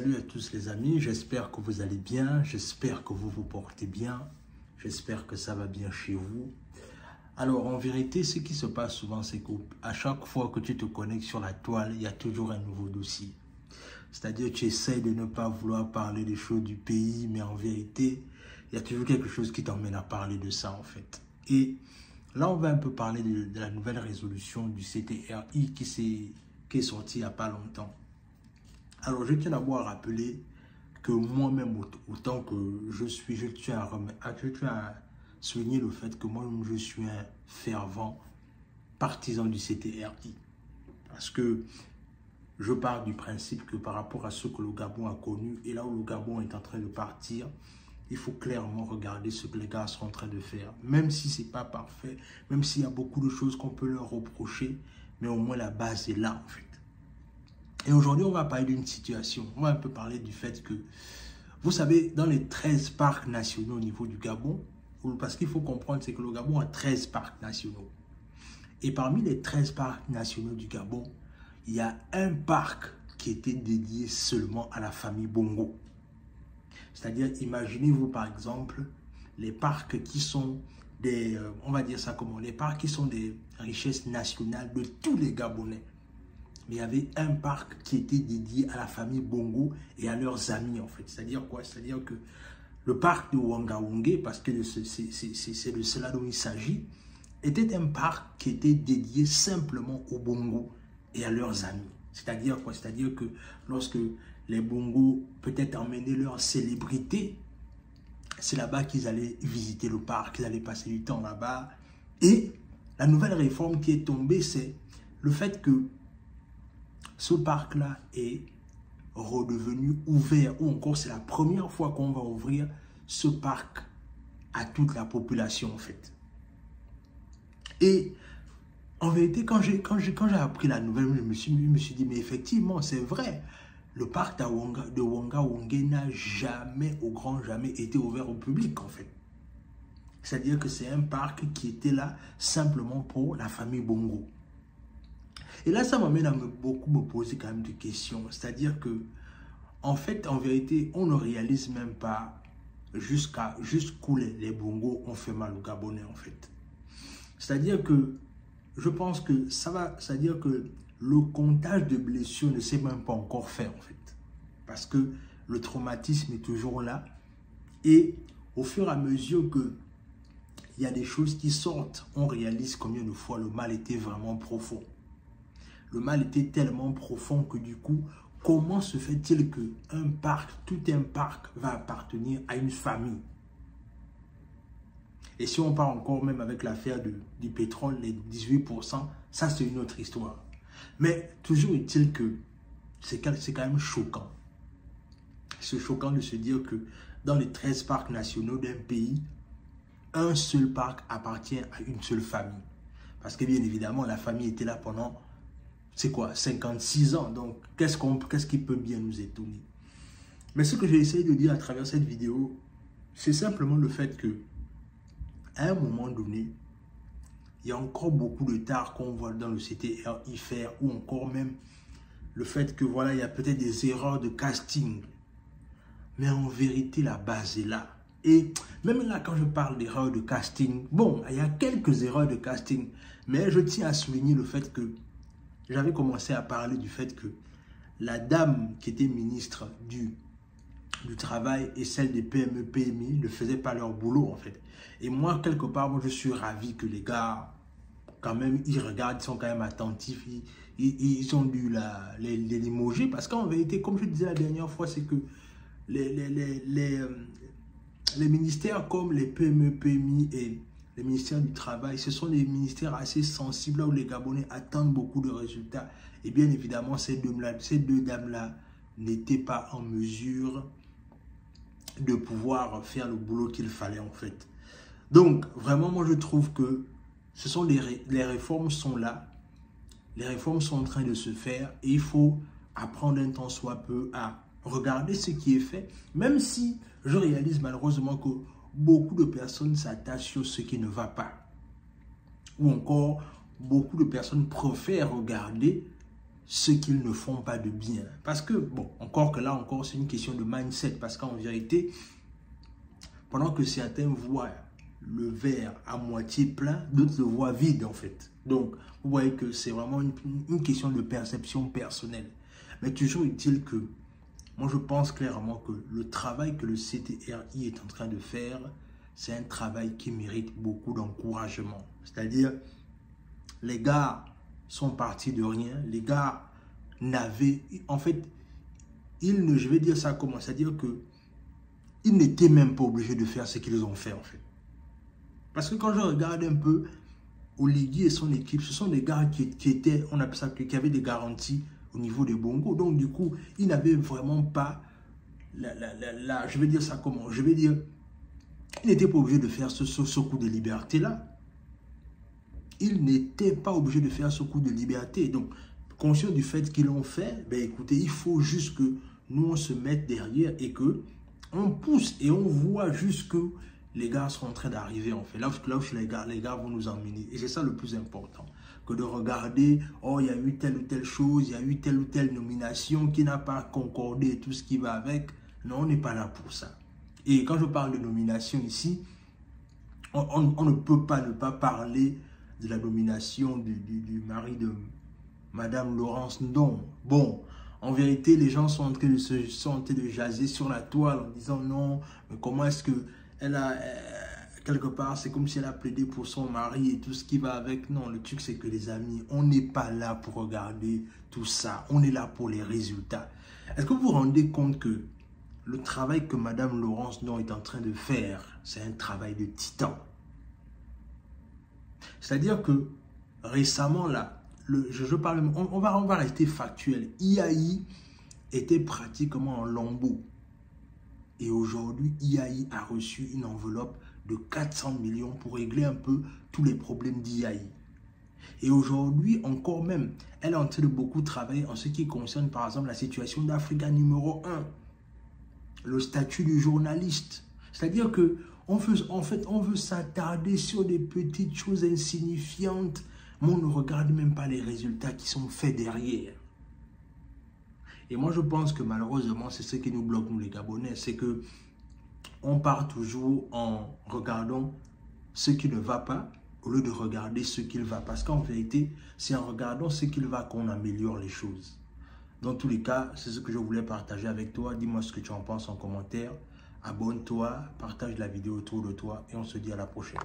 Salut à tous les amis, j'espère que vous allez bien, j'espère que vous vous portez bien, j'espère que ça va bien chez vous. Alors en vérité, ce qui se passe souvent, c'est qu'à chaque fois que tu te connectes sur la toile, il y a toujours un nouveau dossier. C'est-à-dire que tu essaies de ne pas vouloir parler des choses du pays, mais en vérité, il y a toujours quelque chose qui t'emmène à parler de ça en fait. Et là, on va un peu parler de la nouvelle résolution du CTRI qui est sortie il n'y a pas longtemps. Alors, je tiens d'abord à rappeler que moi-même, autant que je tiens à souligner le fait que moi-même, je suis un fervent partisan du CTRI. Parce que je pars du principe que par rapport à ce que le Gabon a connu, et là où le Gabon est en train de partir, il faut clairement regarder ce que les gars sont en train de faire. Même si ce n'est pas parfait, même s'il y a beaucoup de choses qu'on peut leur reprocher, mais au moins la base est là en fait. Et aujourd'hui, on va parler d'une situation. On va un peu parler du fait que, vous savez, dans les 13 parcs nationaux au niveau du Gabon, parce qu'il faut comprendre, c'est que le Gabon a 13 parcs nationaux. Et parmi les 13 parcs nationaux du Gabon, il y a un parc qui était dédié seulement à la famille Bongo. C'est-à-dire, imaginez-vous par exemple, les parcs qui sont des, on va dire ça comment, les parcs qui sont des richesses nationales de tous les Gabonais. Mais il y avait un parc qui était dédié à la famille Bongo et à leurs amis en fait. C'est-à-dire quoi? C'est-à-dire que le parc de Ouangawangé, parce que c'est de cela dont il s'agit, était un parc qui était dédié simplement aux Bongo et à leurs amis. C'est-à-dire quoi? C'est-à-dire que lorsque les Bongo peut-être emmenaient leurs célébrités, c'est là-bas qu'ils allaient visiter le parc, qu'ils allaient passer du temps là-bas. Et la nouvelle réforme qui est tombée, c'est le fait que ce parc-là est redevenu ouvert, ou encore c'est la première fois qu'on va ouvrir ce parc à toute la population en fait. Et en vérité, quand j'ai appris la nouvelle, je me suis dit, mais effectivement, c'est vrai, le parc de Ouangawangé n'a jamais, au grand jamais, été ouvert au public en fait. C'est-à-dire que c'est un parc qui était là simplement pour la famille Bongo. Et là, ça m'amène à beaucoup me poser quand même des questions. C'est-à-dire que, en fait, en vérité, on ne réalise même pas jusqu'où les Bongos ont fait mal aux Gabonais, en fait. C'est-à-dire que, je pense que ça va, c'est-à-dire que le comptage de blessures ne s'est même pas encore fait, en fait. Parce que le traumatisme est toujours là. Et au fur et à mesure que il y a des choses qui sortent, on réalise combien de fois le mal était vraiment profond. Le mal était tellement profond que du coup, comment se fait-il qu'un parc, tout un parc va appartenir à une famille? Et si on part encore même avec l'affaire du pétrole, les 18%, ça c'est une autre histoire. Mais toujours est-il que c'est quand même choquant. C'est choquant de se dire que dans les 13 parcs nationaux d'un pays, un seul parc appartient à une seule famille. Parce que bien évidemment, la famille était là pendant... C'est quoi? 56 ans. Donc, qu'est-ce qui peut bien nous étonner? Mais ce que j'ai essayé de dire à travers cette vidéo, c'est simplement le fait que, à un moment donné, il y a encore beaucoup de tares qu'on voit dans le CTRI faire, ou encore même le fait que, voilà, il y a peut-être des erreurs de casting. Mais en vérité, la base est là. Et même là, quand je parle d'erreurs de casting, bon, il y a quelques erreurs de casting, mais je tiens à souligner le fait que j'avais commencé à parler du fait que la dame qui était ministre du Travail et celle des PME, PMI ne faisaient pas leur boulot en fait. Et moi, quelque part, moi, je suis ravi que les gars, quand même, ils regardent, ils sont quand même attentifs, ils ont dû les limoger parce qu'en vérité, comme je disais la dernière fois, c'est que les ministères comme les PME, PMI et les ministères du Travail, ce sont des ministères assez sensibles là où les Gabonais attendent beaucoup de résultats. Et bien évidemment, ces deux dames-là n'étaient pas en mesure de pouvoir faire le boulot qu'il fallait en fait. Donc, vraiment, moi je trouve que ce sont les réformes sont là. Les réformes sont en train de se faire et il faut apprendre un temps soit peu à regarder ce qui est fait, même si je réalise malheureusement que beaucoup de personnes s'attachent sur ce qui ne va pas. Ou encore, beaucoup de personnes préfèrent regarder ce qu'ils ne font pas de bien. Parce que, bon, là encore, c'est une question de mindset. Parce qu'en vérité, pendant que certains voient le verre à moitié plein, d'autres le voient vide, en fait. Donc, vous voyez que c'est vraiment une question de perception personnelle. Mais toujours est-il que, moi, je pense clairement que le travail que le CTRI est en train de faire, c'est un travail qui mérite beaucoup d'encouragement. C'est-à-dire, les gars sont partis de rien. Les gars n'avaient... En fait, je vais dire ça comment? C'est-à-dire que ils n'étaient même pas obligés de faire ce qu'ils ont fait, en fait. Parce que quand je regarde un peu Oligui et son équipe, ce sont des gars qui étaient, on appelle ça, qui avaient des garanties au niveau des bongos. Donc, du coup, ils n'avaient vraiment pas je vais dire ça comment? Je vais dire, ils n'étaient pas obligés de faire ce coup de liberté-là. Ils n'étaient pas obligés de faire ce coup de liberté. Donc, conscient du fait qu'ils l'ont fait, ben écoutez, il faut juste que nous, on se mette derrière et que on pousse et on voit juste que les gars sont en train d'arriver, en fait. Là où les gars vont nous emmener. Et c'est ça le plus important. Que de regarder, oh, il y a eu telle ou telle chose, il y a eu telle ou telle nomination qui n'a pas concordé et tout ce qui va avec. Non, on n'est pas là pour ça. Et quand je parle de nomination ici, on ne peut pas ne pas parler de la nomination du mari de Madame Laurence Ndong. Bon, en vérité, les gens sont en train de jaser sur la toile en disant non, mais comment est-ce que elle a, quelque part, c'est comme si elle a plaidé pour son mari et tout ce qui va avec. Non, le truc c'est que les amis, on n'est pas là pour regarder tout ça. On est là pour les résultats. Est-ce que vous vous rendez compte que le travail que Madame Laurence Ndong est en train de faire, c'est un travail de titan? C'est-à-dire que récemment, là, on va rester factuel. IAI était pratiquement en lambeaux. Et aujourd'hui, IAI a reçu une enveloppe de 400 millions pour régler un peu tous les problèmes d'IAI. Et aujourd'hui, encore même, elle est en train de beaucoup travailler en ce qui concerne, par exemple, la situation d'Africa numéro 1. Le statut du journaliste. C'est-à-dire que on veut s'attarder sur des petites choses insignifiantes, mais on ne regarde même pas les résultats qui sont faits derrière. Et moi, je pense que malheureusement, c'est ce qui nous bloque, nous les Gabonais, c'est que on part toujours en regardant ce qui ne va pas au lieu de regarder ce qui va. Parce qu'en vérité, c'est en regardant ce qui va qu'on améliore les choses. Dans tous les cas, c'est ce que je voulais partager avec toi. Dis-moi ce que tu en penses en commentaire. Abonne-toi, partage la vidéo autour de toi et on se dit à la prochaine.